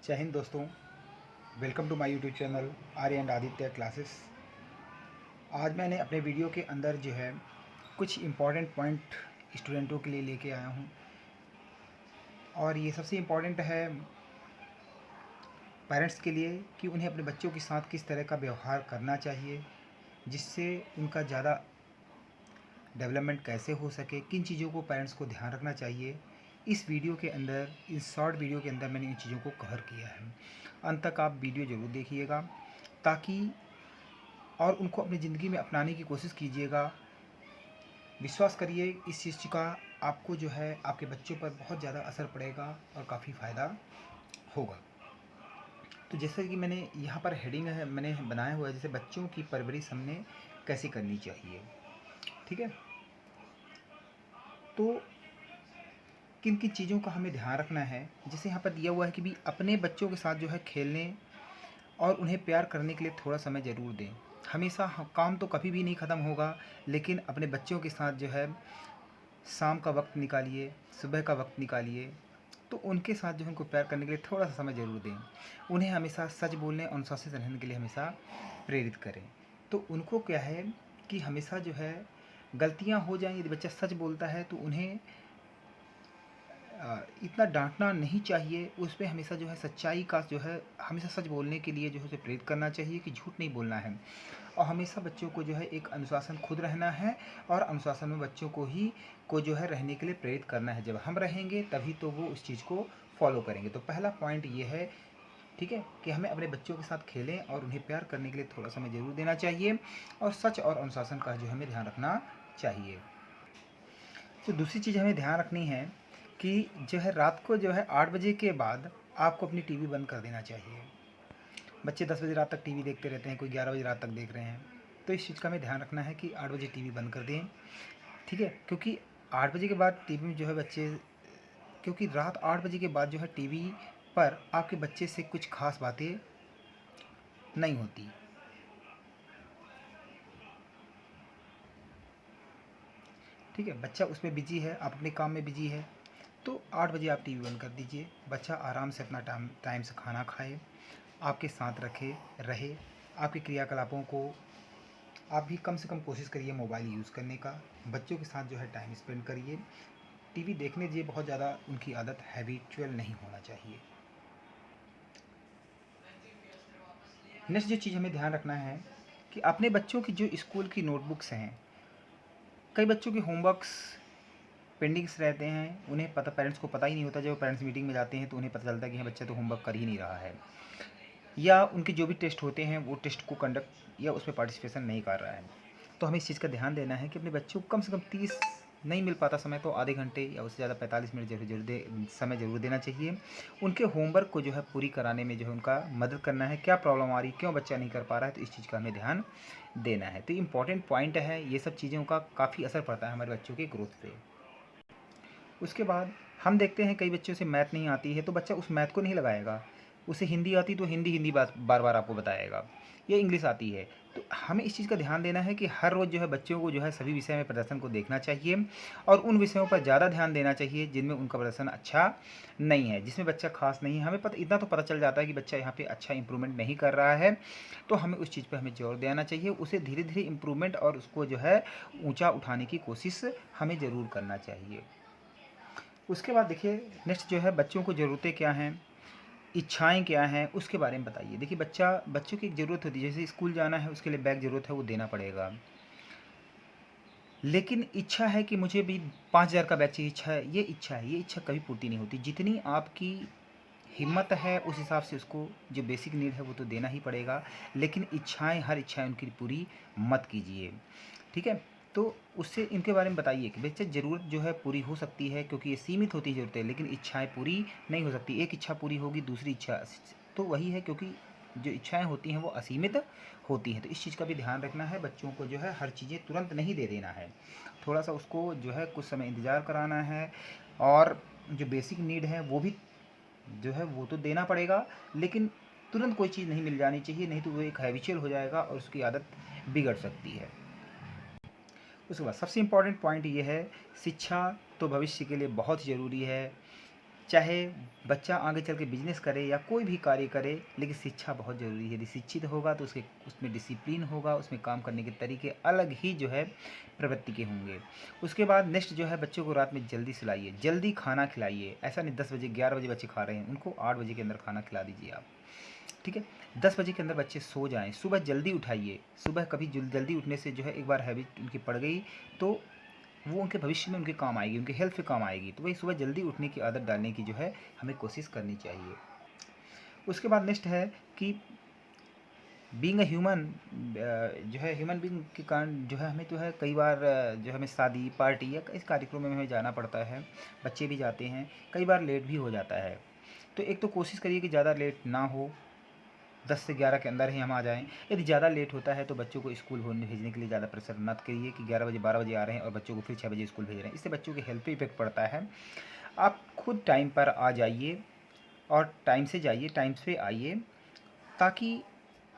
जय हिंद दोस्तों। Welcome to my YouTube channel Arya and Aditya classes. आज मैंने अपने वीडियो के अंदर जो है कुछ इम्पॉर्टेंट पॉइंट स्टूडेंटों के लिए लेके आया हूँ, और ये सबसे इम्पॉर्टेंट है पेरेंट्स के लिए कि उन्हें अपने बच्चों के साथ किस तरह का व्यवहार करना चाहिए, जिससे उनका ज़्यादा डेवलपमेंट कैसे हो सके, किन चीज़ों को पेरेंट्स को ध्यान रखना चाहिए। इस वीडियो के अंदर, इस शॉर्ट वीडियो के अंदर मैंने इन चीज़ों को कवर किया है। अंत तक आप वीडियो ज़रूर देखिएगा ताकि और उनको अपनी ज़िंदगी में अपनाने की कोशिश कीजिएगा। विश्वास करिए, इस चीज़ का आपको जो है आपके बच्चों पर बहुत ज़्यादा असर पड़ेगा और काफ़ी फ़ायदा होगा। तो जैसे कि मैंने यहाँ पर हेडिंग है मैंने बनाया हुआ है, जैसे बच्चों की परवरिश हमने कैसे करनी चाहिए। ठीक है, तो किन किन चीज़ों का हमें ध्यान रखना है। जैसे यहाँ पर दिया हुआ है कि भी अपने बच्चों के साथ जो है खेलने और उन्हें प्यार करने के लिए थोड़ा समय ज़रूर दें। हमेशा काम तो कभी भी नहीं ख़त्म होगा, लेकिन अपने बच्चों के साथ जो है शाम का वक्त निकालिए, सुबह का वक्त निकालिए, तो उनके साथ जो है उनको प्यार करने के लिए थोड़ा सा समय ज़रूर दें। उन्हें हमेशा सच बोलने और अनुशासित रहने के लिए हमेशा प्रेरित करें। तो उनको क्या है कि हमेशा जो है गलतियाँ हो जाएँ, यदि बच्चा सच बोलता है तो उन्हें इतना डांटना नहीं चाहिए। उस पे हमेशा जो है सच्चाई का जो है हमेशा सच बोलने के लिए जो है उसे प्रेरित करना चाहिए कि झूठ नहीं बोलना है। और हमेशा बच्चों को जो है एक अनुशासन खुद रहना है, और अनुशासन में बच्चों को जो है रहने के लिए प्रेरित करना है। जब हम रहेंगे तभी तो वो उस चीज़ को फॉलो करेंगे। तो पहला पॉइंट ये है, ठीक है, कि हमें अपने बच्चों के साथ खेलें और उन्हें प्यार करने के लिए थोड़ा समय ज़रूर देना चाहिए, और सच और अनुशासन का जो हमें ध्यान रखना चाहिए। तो दूसरी चीज़ हमें ध्यान रखनी है कि जो है रात को जो है 8 बजे के बाद आपको अपनी टीवी बंद कर देना चाहिए। बच्चे 10 बजे रात तक टीवी देखते रहते हैं, कोई 11 बजे रात तक देख रहे हैं। तो इस चीज़ का हमें ध्यान रखना है कि 8 बजे टीवी बंद कर दें। ठीक है, क्योंकि 8 बजे के बाद टीवी में जो है बच्चे, क्योंकि रात 8 बजे के बाद जो है टीवी पर आपके बच्चे से कुछ खास बातें नहीं होती। ठीक है, बच्चा उसमें बिजी है, आप अपने काम में बिजी है, तो 8 बजे आप टीवी बंद कर दीजिए। बच्चा आराम से अपना टाइम से खाना खाए, आपके साथ रहे। आपके क्रियाकलापों को आप भी कम से कम कोशिश करिए मोबाइल यूज़ करने का। बच्चों के साथ जो है टाइम स्पेंड करिए। टीवी देखने दीजिए, बहुत ज़्यादा उनकी आदत हैबिचुअल नहीं होना चाहिए। नेक्स्ट जो चीज़ हमें ध्यान रखना है कि अपने बच्चों की जो स्कूल की नोटबुक्स हैं, कई बच्चों के होमवर्क्स पेंडिंग्स रहते हैं, उन्हें पता, पेरेंट्स को पता ही नहीं होता। जब पेरेंट्स मीटिंग में जाते हैं तो उन्हें पता चलता है कि हाँ, बच्चा तो होमवर्क कर ही नहीं रहा है, या उनके जो भी टेस्ट होते हैं वो टेस्ट को कंडक्ट या उसमें पार्टिसिपेशन नहीं कर रहा है। तो हमें इस चीज़ का ध्यान देना है कि अपने बच्चों को कम से कम 30, नहीं मिल पाता समय तो आधे घंटे या उससे ज़्यादा 45 मिनट समय ज़रूर देना चाहिए। उनके होमवर्क को जो है पूरी कराने में जो है उनका मदद करना है। क्या प्रॉब्लम आ रही, क्यों बच्चा नहीं कर पा रहा है, तो इस चीज़ का हमें ध्यान देना है। तो इम्पॉर्टेंट पॉइंट है, ये सब चीज़ों का काफ़ी असर पड़ता है हमारे बच्चों के ग्रोथ पे। उसके बाद हम देखते हैं कई बच्चों से मैथ नहीं आती है, तो बच्चा उस मैथ को नहीं लगाएगा। उसे हिंदी आती तो हिंदी बार बार आपको बताएगा, या इंग्लिश आती है। तो हमें इस चीज़ का ध्यान देना है कि हर रोज़ जो है बच्चों को जो है सभी विषय में प्रदर्शन को देखना चाहिए, और उन विषयों पर ज़्यादा ध्यान देना चाहिए जिनमें उनका प्रदर्शन अच्छा नहीं है, जिसमें बच्चा खास नहीं है। हमें इतना तो पता चल जाता है कि बच्चा यहाँ पे अच्छा इंप्रूवमेंट नहीं कर रहा है, तो हमें उस चीज़ पर हमें जोर देना चाहिए। उसे धीरे धीरे इंप्रूवमेंट और उसको जो है ऊँचा उठाने की कोशिश हमें ज़रूर करना चाहिए। उसके बाद देखिए, नेक्स्ट जो है बच्चों को ज़रूरतें क्या हैं, इच्छाएं क्या हैं, उसके बारे में बताइए। देखिए, बच्चों की एक ज़रूरत होती है, जैसे स्कूल जाना है उसके लिए बैग ज़रूरत है, वो देना पड़ेगा। लेकिन इच्छा है कि मुझे भी 5,000 का बैग चाहिए, इच्छा है, ये इच्छा कभी पूर्ति नहीं होती। जितनी आपकी हिम्मत है उस हिसाब से उसको जो बेसिक नीड है वो तो देना ही पड़ेगा, लेकिन हर इच्छाएं उनकी पूरी मत कीजिए। ठीक है, तो उससे इनके बारे में बताइए कि बच्चे ज़रूरत जो है पूरी हो सकती है, क्योंकि ये सीमित होती है ज़रूरतें, लेकिन इच्छाएं पूरी नहीं हो सकती। एक इच्छा पूरी होगी, दूसरी इच्छा तो वही है, क्योंकि जो इच्छाएं होती हैं वो असीमित होती हैं। तो इस चीज़ का भी ध्यान रखना है। बच्चों को जो है हर चीज़ें तुरंत नहीं दे देना है, थोड़ा सा उसको जो है कुछ समय इंतज़ार कराना है, और जो बेसिक नीड है वो भी जो है वो तो देना पड़ेगा, लेकिन तुरंत कोई चीज़ नहीं मिल जानी चाहिए, नहीं तो वो एक हैबिचुअल हो जाएगा और उसकी आदत बिगड़ सकती है। उसके बाद सबसे इम्पॉर्टेंट पॉइंट ये है, शिक्षा तो भविष्य के लिए बहुत ज़रूरी है। चाहे बच्चा आगे चल के बिजनेस करे या कोई भी कार्य करे, लेकिन शिक्षा बहुत ज़रूरी है। यदि शिक्षित होगा तो उसमें डिसिप्लिन होगा, उसमें काम करने के तरीके अलग ही जो है प्रवृत्ति के होंगे। उसके बाद नेक्स्ट जो है, बच्चों को रात में जल्दी सुलाइए, जल्दी खाना खिलाइए। ऐसा नहीं 10 बजे 11 बजे बच्चे खा रहे हैं, उनको 8 बजे के अंदर खाना खिला दीजिए आप, ठीक है। 10 बजे के अंदर बच्चे सो जाएं। सुबह जल्दी उठाइए। सुबह कभी जल्दी उठने से जो है, एक बार हैबिट उनकी पड़ गई तो वो उनके भविष्य में उनके काम आएगी, उनके हेल्थ पे काम आएगी। तो वही सुबह जल्दी उठने की आदत डालने की जो है हमें कोशिश करनी चाहिए। उसके बाद नेक्स्ट है कि बीइंग अ ह्यूमन, जो है ह्यूमन बीइंग के कारण जो है हमें तो है कई बार जो हमें शादी पार्टी या इस कार्यक्रमों में हमें जाना पड़ता है, बच्चे भी जाते हैं, कई बार लेट भी हो जाता है। तो एक तो कोशिश करिए कि ज़्यादा लेट ना हो, 10 से 11 के अंदर ही हम आ जाएं। यदि ज़्यादा लेट होता है तो बच्चों को स्कूल होने भेजने के लिए ज़्यादा प्रेशर मत करिए कि 11 बजे 12 बजे आ रहे हैं और बच्चों को फिर 6 बजे स्कूल भेज रहे हैं। इससे बच्चों के हेल्थ पे इफेक्ट पड़ता है। आप खुद टाइम पर आ जाइए और टाइम से जाइए, टाइम से आइए, ताकि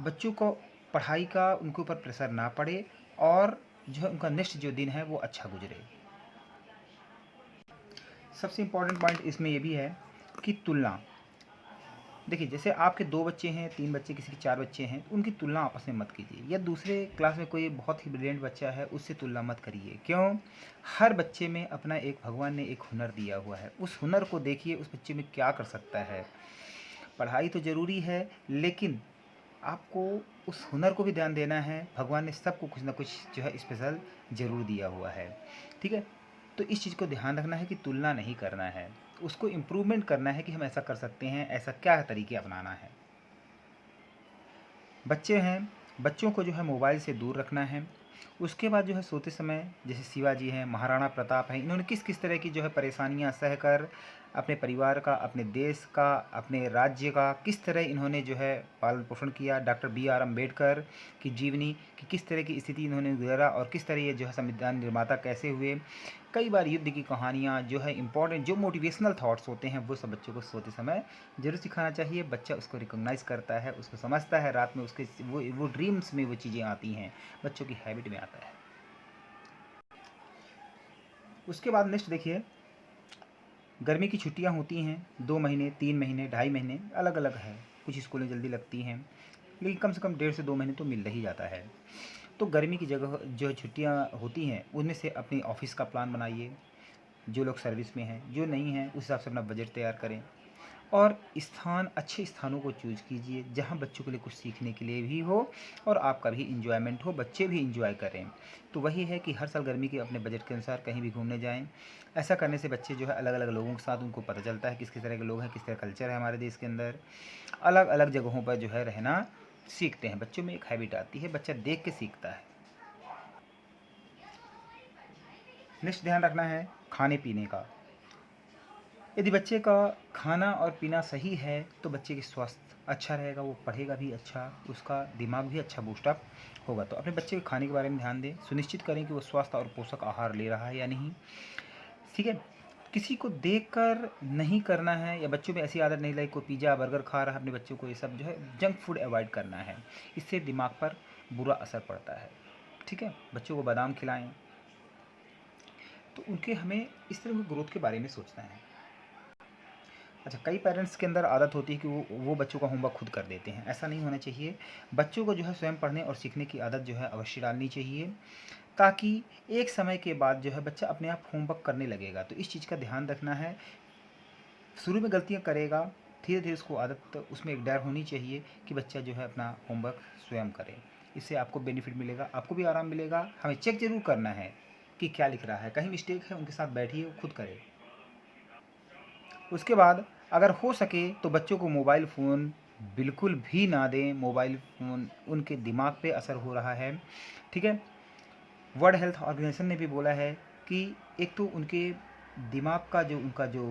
बच्चों को पढ़ाई का उनके ऊपर प्रेशर ना पड़े और जो है उनका नेक्स्ट जो दिन है वो अच्छा गुजरे। सबसे इम्पोर्टेंट पॉइंट इसमें ये भी है कि तुलना। देखिए, जैसे आपके 2 बच्चे हैं, 3 बच्चे, किसी के 4 बच्चे हैं, तो उनकी तुलना आपस में मत कीजिए। या दूसरे क्लास में कोई बहुत ही ब्रिलियंट बच्चा है, उससे तुलना मत करिए। क्यों? हर बच्चे में अपना एक भगवान ने एक हुनर दिया हुआ है। उस हुनर को देखिए, उस बच्चे में क्या कर सकता है। पढ़ाई तो ज़रूरी है, लेकिन आपको उस हुनर को भी ध्यान देना है। भगवान ने सबको कुछ ना कुछ जो है स्पेशल ज़रूर दिया हुआ है, ठीक है। तो इस चीज़ को ध्यान रखना है कि तुलना नहीं करना है, उसको इम्प्रूवमेंट करना है कि हम ऐसा कर सकते हैं, ऐसा क्या तरीके अपनाना है। बच्चे हैं, बच्चों को जो है मोबाइल से दूर रखना है। उसके बाद जो है सोते समय, जैसे शिवाजी हैं, महाराणा प्रताप हैं, इन्होंने किस किस तरह की जो है परेशानियां सहकर अपने परिवार का, अपने देश का, अपने राज्य का किस तरह इन्होंने जो है पालन पोषण किया। Doctor B.R. अम्बेडकर की जीवनी कि किस तरह की स्थिति इन्होंने गुजारा और किस तरह ये जो है संविधान निर्माता कैसे हुए। कई बार युद्ध की कहानियाँ जो है इंपॉर्टेंट, जो मोटिवेशनल थॉट्स होते हैं, वो सब बच्चों को सोते समय जरूर सिखाना चाहिए। बच्चा उसको रिकॉग्नाइज़ करता है, उसको समझता है, रात में उसके वो ड्रीम्स में वो चीज़ें आती हैं, बच्चों की हैबिट में आता है। उसके बाद नेक्स्ट देखिए, गर्मी की छुट्टियां होती हैं 2 महीने, 3 महीने, 2.5 महीने, अलग अलग है। कुछ स्कूलें जल्दी लगती हैं, लेकिन कम से कम 1.5 से 2 महीने तो मिल ही जाता है। तो गर्मी की जगह जो छुट्टियां होती हैं, उनमें से अपनी ऑफिस का प्लान बनाइए। जो लोग सर्विस में हैं, जो नहीं हैं, उस हिसाब से अपना बजट तैयार करें। और अच्छे स्थानों को चूज़ कीजिए जहाँ बच्चों के लिए कुछ सीखने के लिए भी हो और आपका भी इंजॉयमेंट हो, बच्चे भी इंजॉय करें। तो वही है कि हर साल गर्मी के अपने बजट के अनुसार कहीं भी घूमने जाएं। ऐसा करने से बच्चे जो है अलग अलग लोगों के साथ उनको पता चलता है किस किस तरह के लोग हैं, किस तरह कल्चर है हमारे देश के अंदर। अलग अलग जगहों पर जो है रहना सीखते हैं, बच्चों में एक हैबिट आती है, बच्चा देख के सीखता है। नेक्स्ट ध्यान रखना है खाने पीने का। यदि बच्चे का खाना और पीना सही है तो बच्चे की स्वास्थ्य अच्छा रहेगा, वो पढ़ेगा भी अच्छा, उसका दिमाग भी अच्छा बूस्टअप होगा। तो अपने बच्चे के खाने के बारे में ध्यान दें, सुनिश्चित करें कि वो स्वस्थ और पोषक आहार ले रहा है या नहीं, ठीक है। किसी को देखकर नहीं करना है, या बच्चों में ऐसी आदत नहीं लगे कोई पिज़्ज़ा बर्गर खा रहा है, अपने बच्चों को ये सब जो है जंक फूड अवॉइड करना है। इससे दिमाग पर बुरा असर पड़ता है, ठीक है। बच्चों को बादाम खिलाएं। तो उनके हमें इस तरह की ग्रोथ के बारे में सोचना है। अच्छा, कई पेरेंट्स के अंदर आदत होती है कि वो बच्चों का होमवर्क खुद कर देते हैं। ऐसा नहीं होना चाहिए। बच्चों को जो है स्वयं पढ़ने और सीखने की आदत जो है अवश्य डालनी चाहिए, ताकि एक समय के बाद जो है बच्चा अपने आप होमवर्क करने लगेगा। तो इस चीज़ का ध्यान रखना है। शुरू में गलतियाँ करेगा, धीरे धीरे उसको आदत, उसमें एक डर होनी चाहिए कि बच्चा जो है अपना होमवर्क स्वयं करे। इससे आपको बेनिफिट मिलेगा, आपको भी आराम मिलेगा। हमें चेक जरूर करना है कि क्या लिख रहा है, कहीं मिस्टेक है उनके साथ बैठिए, वो खुद करे। उसके बाद अगर हो सके तो बच्चों को मोबाइल फ़ोन बिल्कुल भी ना दें। मोबाइल फ़ोन उनके दिमाग पे असर हो रहा है, ठीक है। वर्ल्ड हेल्थ ऑर्गेनाइजेशन ने भी बोला है कि एक तो उनके दिमाग का जो उनका जो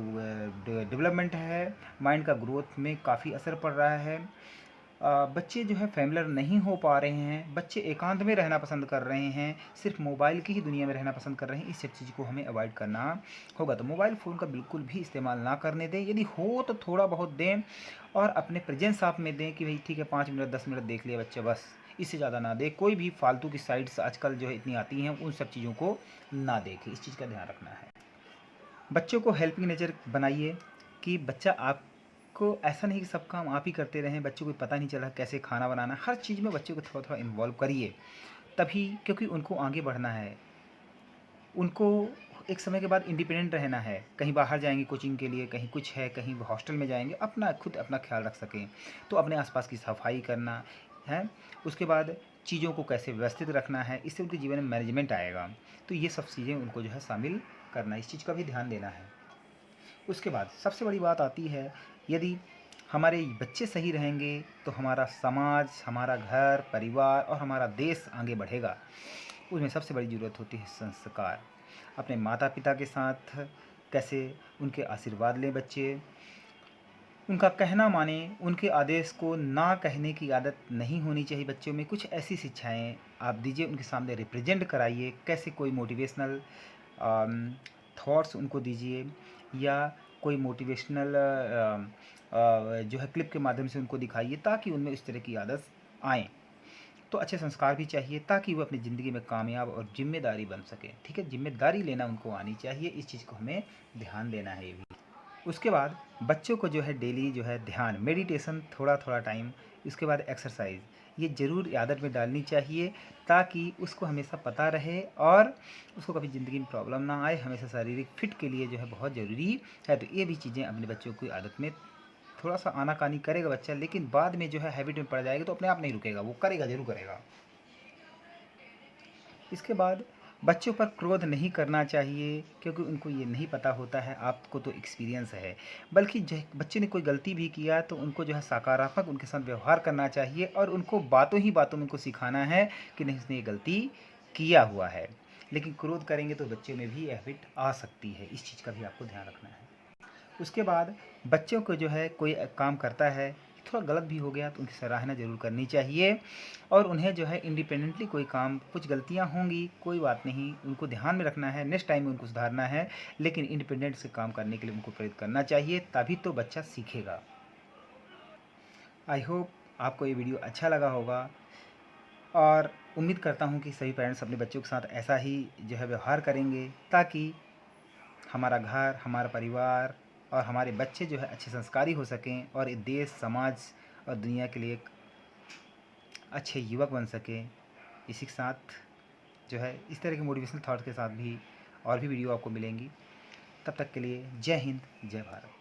डेवलपमेंट है, माइंड का ग्रोथ में काफ़ी असर पड़ रहा है। बच्चे जो है फैमिलियर नहीं हो पा रहे हैं, बच्चे एकांत में रहना पसंद कर रहे हैं, सिर्फ मोबाइल की ही दुनिया में रहना पसंद कर रहे हैं। इस सब चीज़ को हमें अवॉइड करना होगा। तो मोबाइल फ़ोन का बिल्कुल भी इस्तेमाल ना करने दें, यदि हो तो थोड़ा बहुत दें और अपने प्रेजेंस आप में दें कि भाई ठीक है 5 मिनट 10 मिनट देख लिया बच्चा, बस, इससे ज़्यादा ना दें। कोई भी फालतू की साइट्स आजकल जो है इतनी आती हैं, उन सब चीज़ों को ना देखें। इस चीज़ का ध्यान रखना है। बच्चों को हेल्पिंग नेचर बनाइए, कि बच्चा आपको ऐसा नहीं कि सब काम आप ही करते रहें, बच्चों को पता नहीं चला कैसे खाना बनाना, हर चीज़ में बच्चों को थोड़ा थोड़ा इन्वॉल्व करिए, तभी, क्योंकि उनको आगे बढ़ना है, उनको एक समय के बाद इंडिपेंडेंट रहना है, कहीं बाहर जाएंगे कोचिंग के लिए, कहीं कुछ है, कहीं हॉस्टल में जाएंगे, अपना खुद अपना ख्याल रख सकें, तो अपने आसपास की सफाई करना है, उसके बाद चीज़ों को कैसे व्यवस्थित रखना है, इससे उनके जीवन में मैनेजमेंट आएगा। तो ये सब चीज़ें उनको जो है शामिल करना, इस चीज़ का भी ध्यान देना है। उसके बाद सबसे बड़ी बात आती है, यदि हमारे बच्चे सही रहेंगे तो हमारा समाज, हमारा घर परिवार और हमारा देश आगे बढ़ेगा। उसमें सबसे बड़ी ज़रूरत होती है संस्कार। अपने माता पिता के साथ कैसे उनके आशीर्वाद लें बच्चे, उनका कहना माने, उनके आदेश को ना कहने की आदत नहीं होनी चाहिए बच्चों में। कुछ ऐसी शिक्षाएं आप दीजिए, उनके सामने रिप्रेजेंट कराइए, कैसे कोई मोटिवेशनल थॉट्स उनको दीजिए, या कोई मोटिवेशनल जो है क्लिप के माध्यम से उनको दिखाइए, ताकि उनमें इस तरह की आदत आए। तो अच्छे संस्कार भी चाहिए ताकि वो अपनी ज़िंदगी में कामयाब और जिम्मेदारी बन सके। ठीक है, जिम्मेदारी लेना उनको आनी चाहिए, इस चीज़ को हमें ध्यान देना है ये भी। उसके बाद बच्चों को जो है डेली जो है ध्यान, मेडिटेशन, थोड़ा थोड़ा टाइम, उसके बाद एक्सरसाइज, ये ज़रूर आदत में डालनी चाहिए, ताकि उसको हमेशा पता रहे और उसको कभी ज़िंदगी में प्रॉब्लम ना आए। हमेशा शारीरिक फिट के लिए जो है बहुत ज़रूरी है। तो ये भी चीज़ें अपने बच्चों की आदत में थोड़ा सा आनाकानी करेगा बच्चा, लेकिन बाद में जो है हैबिट में पड़ जाएगा तो अपने आप नहीं रुकेगा, वो करेगा, जरूर करेगा। इसके बाद बच्चों पर क्रोध नहीं करना चाहिए, क्योंकि उनको ये नहीं पता होता है, आपको तो एक्सपीरियंस है। बल्कि जो बच्चे ने कोई गलती भी किया तो उनको जो है सकारात्मक उनके साथ व्यवहार करना चाहिए, और उनको बातों ही बातों में उनको सिखाना है कि नहीं, उसने ये गलती किया हुआ है। लेकिन क्रोध करेंगे तो बच्चों में भी हैबिट आ सकती है, इस चीज़ का भी आपको ध्यान रखना है। उसके बाद बच्चों को जो है कोई काम करता है, थोड़ा गलत भी हो गया तो उनकी सराहना ज़रूर करनी चाहिए, और उन्हें जो है इंडिपेंडेंटली कोई काम, कुछ गलतियां होंगी कोई बात नहीं, उनको ध्यान में रखना है, नेक्स्ट टाइम में उनको सुधारना है, लेकिन इंडिपेंडेंट से काम करने के लिए उनको प्रेरित करना चाहिए, तभी तो बच्चा सीखेगा। आई होप आपको ये वीडियो अच्छा लगा होगा, और उम्मीद करता हूँ कि सभी पेरेंट्स अपने बच्चों के साथ ऐसा ही जो है व्यवहार करेंगे, ताकि हमारा घर, हमारा परिवार और हमारे बच्चे जो है अच्छे संस्कारी हो सकें, और ये देश, समाज और दुनिया के लिए एक अच्छे युवक बन सकें। इसी के साथ जो है इस तरह के मोटिवेशनल थॉट के साथ भी और भी वीडियो आपको मिलेंगी। तब तक के लिए जय हिंद, जय भारत।